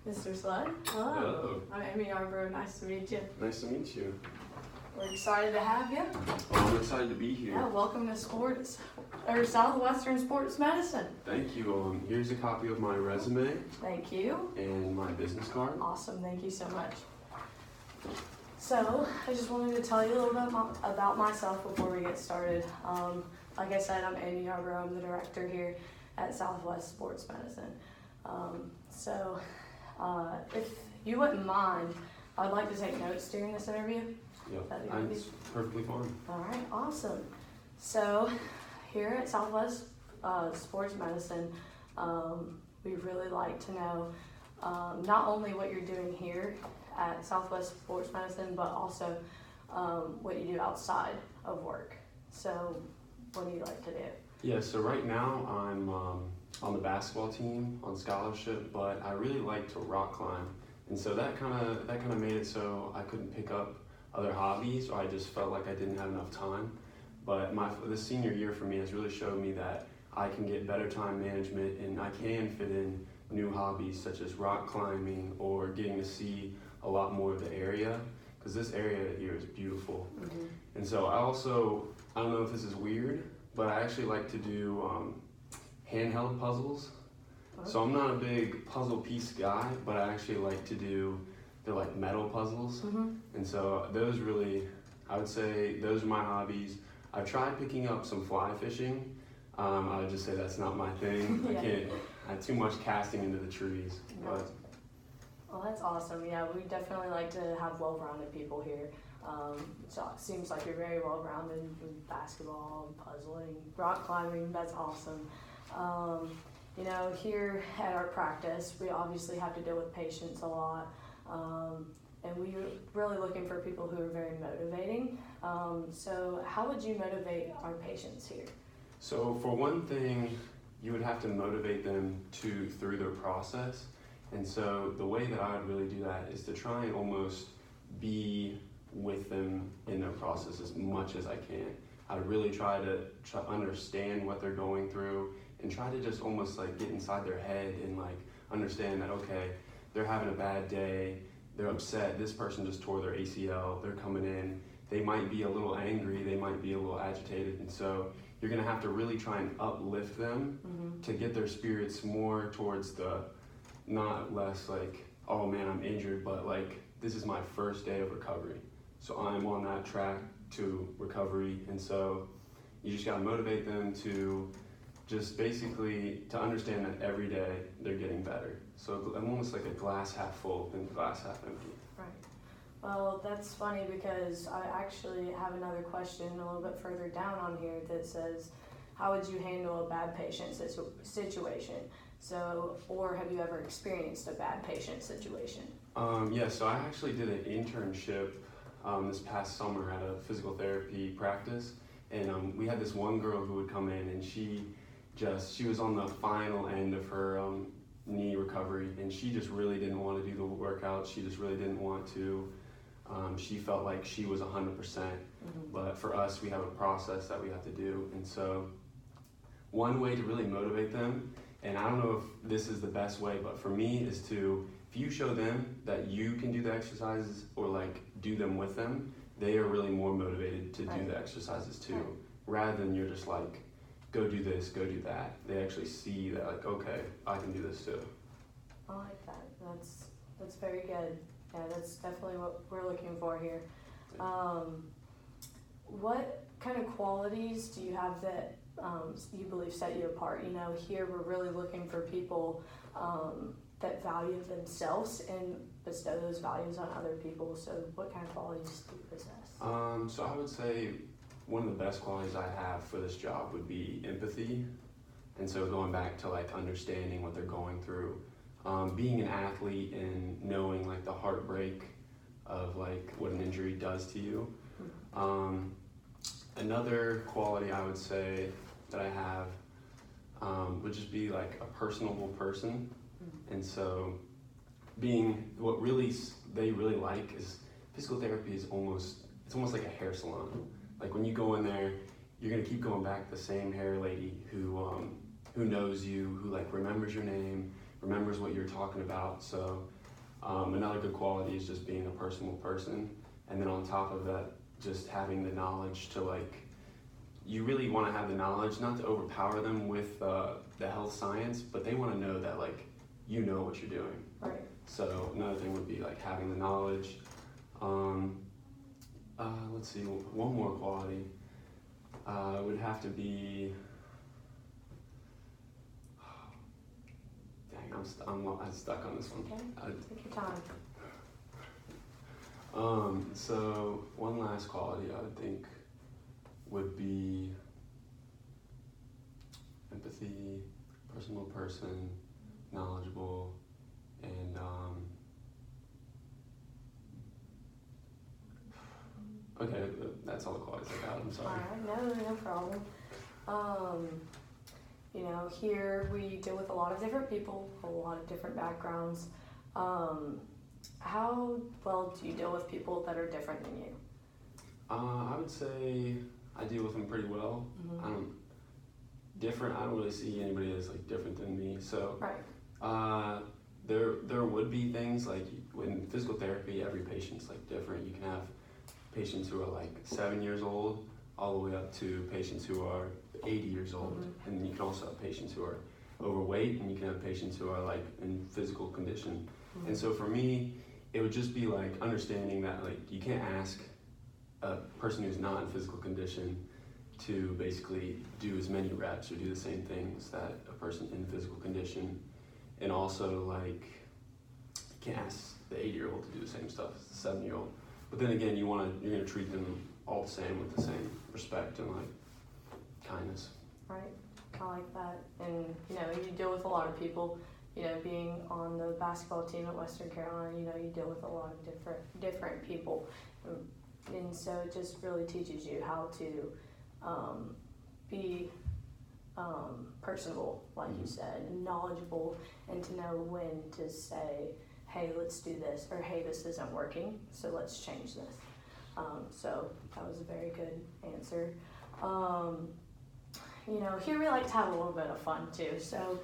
Mr. Slud. Hello. Hello. I'm Amy Yarbrough. Nice to meet you. Nice to meet you. We're excited to have you. Well, I'm excited to be here. Yeah, welcome to Southwestern Sports Medicine. Thank you. Here's a copy of my resume Thank you. and my business card. Awesome. Thank you so much. So, I just wanted to tell you a little bit about myself before we get started. Like I said, I'm Amy Yarbrough. I'm the director here at Southwest Sports Medicine. If you wouldn't mind, I'd like to take notes during this interview. Yep, That'd be good. that's perfectly fine. All right, awesome. So, here at Southwest Sports Medicine, we really like to know not only what you're doing here at Southwest Sports Medicine, but also what you do outside of work. So, what do you like to do? Yeah, so right now I'm on the basketball team on scholarship, but I really like to rock climb. And so that kind of made it so I couldn't pick up other hobbies, or I just felt like I didn't have enough time. But this senior year for me has really showed me that I can get better time management and I can fit in new hobbies such as rock climbing or getting to see a lot more of the area, because this area here is beautiful. Mm-hmm. And so I don't know if this is weird, but I actually like to do handheld puzzles. Okay. So I'm not a big puzzle piece guy, but I actually like to do they're like metal puzzles. Mm-hmm. And so I would say those are my hobbies. I've tried picking up some fly fishing. I would just say that's not my thing. Yeah. I have too much casting into the trees. But Well, that's awesome. Yeah, we definitely like to have well-rounded people here. So it seems like you're very well-rounded in basketball, puzzling, rock climbing. That's awesome. Here at our practice, we obviously have to deal with patients a lot. And we're really looking for people who are very motivating. So how would you motivate our patients here? So for one thing, you would have to motivate them through their process. And so the way that I would really do that is to try and almost be with them in their process as much as I can. I would really try to understand what they're going through and try to just almost like get inside their head and like understand that, okay, they're having a bad day, they're upset, this person just tore their ACL, they're coming in, they might be a little angry, they might be a little agitated, and so you're gonna have to really try and uplift them Mm-hmm. to get their spirits more towards not less like, oh man, I'm injured, but like, this is my first day of recovery. So I'm on that track to recovery, and so you just gotta motivate them to just basically to understand that every day they're getting better. So I'm almost like a glass half full and glass half empty. Right. Well, that's funny because I actually have another question a little bit further down on here that says, how would you handle a bad patient situation? So, or have you ever experienced a bad patient situation? Yeah, so I actually did an internship this past summer at a physical therapy practice, and we had this one girl who would come in, and she was on the final end of her knee recovery, and she just really didn't want to do the workout. She just really didn't want to. She felt like she was 100%, but for us, we have a process that we have to do, and so one way to really motivate them, and I don't know if this is the best way, but for me is if you show them that you can do the exercises or like do them with them, they are really more motivated to do the exercises too, rather than you're just like, go do this, go do that. They actually see that like, okay, I can do this too. I like that. That's very good. Yeah, that's definitely what we're looking for here. What kind of qualities do you have that you believe set you apart? Here we're really looking for people that value themselves and bestow those values on other people. So what kind of qualities do you possess? So I would say one of the best qualities I have for this job would be empathy. And so going back to like understanding what they're going through, being an athlete and knowing like the heartbreak of like what an injury does to you. Another quality I would say that I have would just be like a personable person. And so what they really like is physical therapy is almost like a hair salon. Like when you go in there, you're gonna keep going back to the same hair lady who knows you, who like remembers your name, remembers what you're talking about. So Another good quality is just being a personable person, and then on top of that, just having the knowledge to like, you really want to have the knowledge, not to overpower them with the health science, but they want to know that like, you know what you're doing. Right. So another thing would be like having the knowledge. Let's see, one more quality would have to be. Dang, I'm stuck on this one. Okay. Take your time. So one last quality I would think would be empathy, personal person, knowledgeable, and okay, that's all the qualities I got. I'm sorry. Alright, no problem. You know, here we deal with a lot of different people, a lot of different backgrounds. How well do you deal with people that are different than you? I would say I deal with them pretty well. Mm-hmm. I don't really see anybody as like different than me. So Right. there would be things like in physical therapy, every patient's like different. You can have patients who are like 7 years old all the way up to patients who are 80 years old. Mm-hmm. And you can also have patients who are overweight, and you can have patients who are like in physical condition. Mm-hmm. And so for me, it would just be like understanding that like you can't ask a person who's not in physical condition to basically do as many reps or do the same things that a person in physical condition. And also like you can't ask the 80-year-old to do the same stuff as the 7-year-old. But then again, you're gonna treat them all the same with the same respect and like kindness. Right. I like that. And you know, you deal with a lot of people. You know, being on the basketball team at Western Carolina, you know, you deal with a lot of different people, and so it just really teaches you how to be personable, like you said, and knowledgeable, and to know when to say, hey, let's do this, or hey, this isn't working, so let's change this. So that was a very good answer. You know, here we like to have a little bit of fun too, so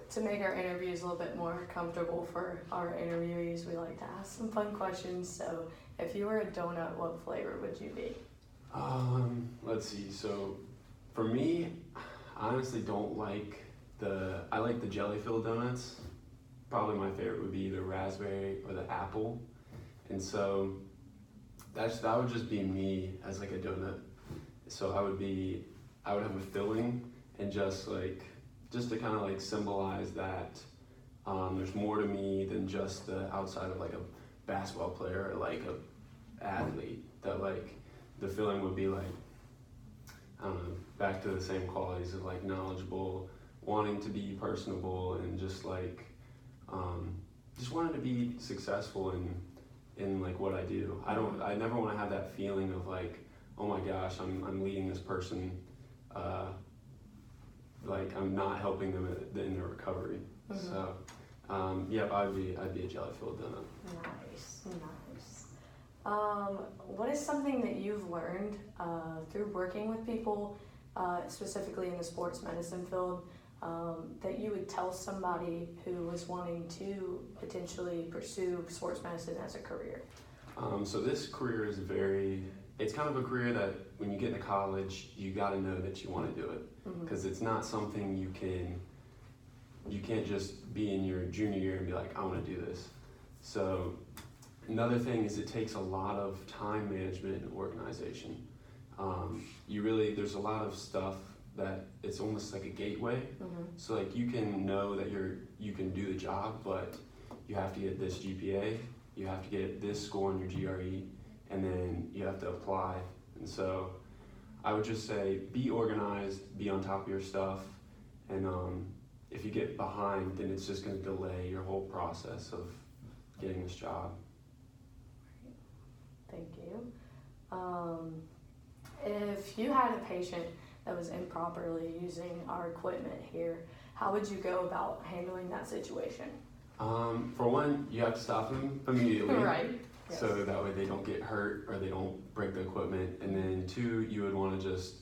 to make our interviews a little bit more comfortable for our interviewees, we like to ask some fun questions. So if you were a donut, what flavor would you be? Let's see. So for me, I honestly don't like I like the jelly-filled donuts. Probably my favorite would be the raspberry or the apple. And so that would just be me as like a donut. So I would have a filling, and just to kind of like symbolize that there's more to me than just the outside of like a basketball player or like a athlete. That like the filling would be like, I don't know, back to the same qualities of like knowledgeable, wanting to be personable, and just like just wanting to be successful in like what I do. I never want to have that feeling of like, oh my gosh, I'm leading this person, like I'm not helping them in their recovery. Mm-hmm. So yeah, I'd be a jelly-filled donut. Nice. What is something that you've learned through working with people, specifically in the sports medicine field, that you would tell somebody who was wanting to potentially pursue sports medicine as a career? So this career is it's kind of a career that when you get into college, you got to know that you want to do it, because it's not something you can't just be in your junior year and be like, I want to do this. So another thing is it takes a lot of time management and organization. There's a lot of stuff that it's almost like a gateway. Mm-hmm. So like you can know that you can do the job, but you have to get this GPA, you have to get this score on your GRE, and then you have to apply. And so I would just say be organized, be on top of your stuff, and if you get behind, then it's just going to delay your whole process of getting this job. Thank you. If you had a patient that was improperly using our equipment here, how would you go about handling that situation? For one, you have to stop them immediately. Right. Yes. So that way they don't get hurt or they don't break the equipment. And then two, you would want to just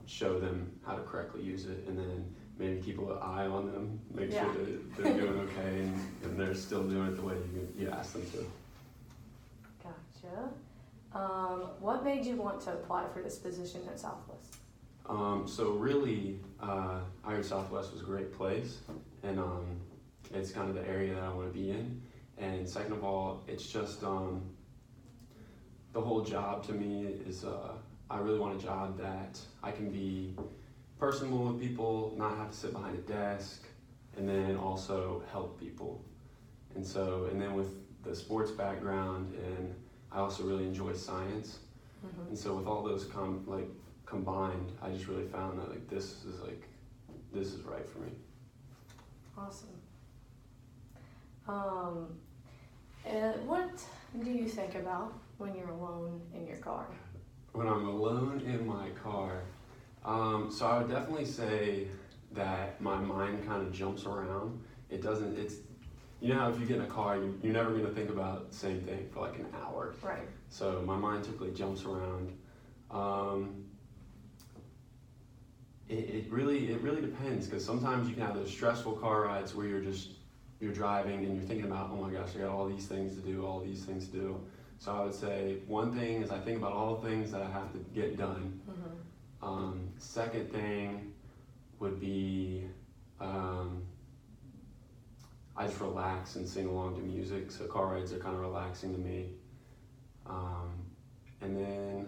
show them how to correctly use it, and then maybe keep an eye on them, make sure that they're doing okay, and they're still doing it the way you asked them to. Gotcha. What made you want to apply for this position at Southwest? So really, Irish Southwest was a great place, and it's kind of the area that I want to be in. And second of all, it's just the whole job to me is I really want a job that I can be personable with people, not have to sit behind a desk, and then also help people. And then with the sports background, and I also really enjoy science. Mm-hmm. And so with all those combined, I just really found that this is right for me. Awesome. And what do you think about when you're alone in your car? When I'm alone in my car, so I would definitely say that my mind kind of jumps around. You know how if you get in a car, you're never going to think about the same thing for like an hour. Right. So my mind typically jumps around. It really depends, because sometimes you can have those stressful car rides where you're driving and you're thinking about, oh my gosh, I got all these things to do. So I would say one thing is I think about all the things that I have to get done. Mm-hmm. Second thing would be I just relax and sing along to music. So car rides are kind of relaxing to me. And then,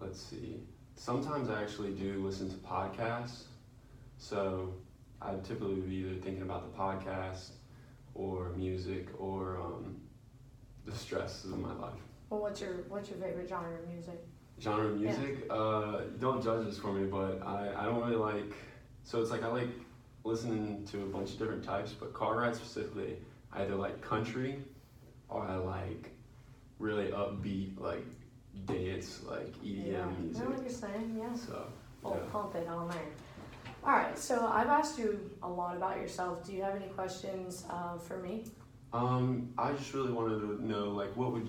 let's see. Sometimes I actually do listen to podcasts. So I typically would be either thinking about the podcast or music or the stresses of my life. Well, what's your favorite genre of music? Genre of music? Don't judge this for me, but I don't really like, so it's like I like listening to a bunch of different types, but car rides specifically, I either like country or I like really upbeat, like dance, like EDM music. I know what you're saying, yeah. So, We'll yeah. pump it on there. All right, so I've asked you a lot about yourself. Do you have any questions for me? I just really wanted to know, like, what would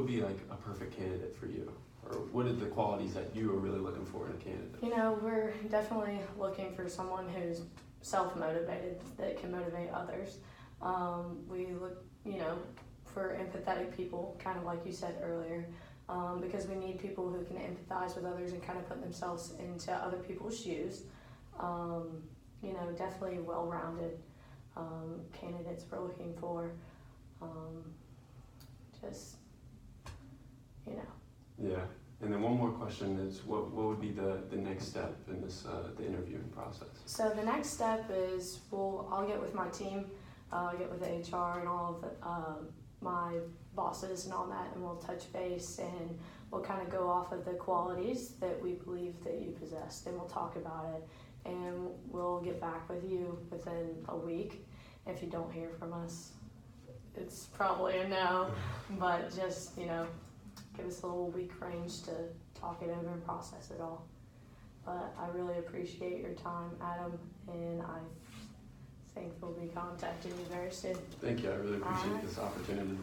be like a perfect candidate for you? Or what are the qualities that you are really looking for in a candidate? You know, we're definitely looking for someone who's self-motivated, that can motivate others. We look, for empathetic people, kind of like you said earlier, because we need people who can empathize with others and kind of put themselves into other people's shoes. Definitely well-rounded candidates we're looking for. Yeah, and then one more question is, what would be the next step in this the interviewing process? So the next step is I'll get with my team, I'll get with the HR and all of my bosses and all that, and we'll touch base and we'll kind of go off of the qualities that we believe that you possess. Then we'll talk about it and we'll get back with you within a week. If you don't hear from us, it's probably a no, but just, give us a little week range to talk it over and process it all. But I really appreciate your time, Adam, and I think we'll be contacting you very soon. Thank you, I really appreciate this opportunity.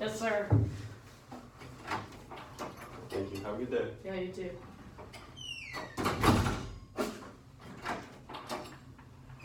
Yes, sir. Thank you, have a good day. Yeah, you too.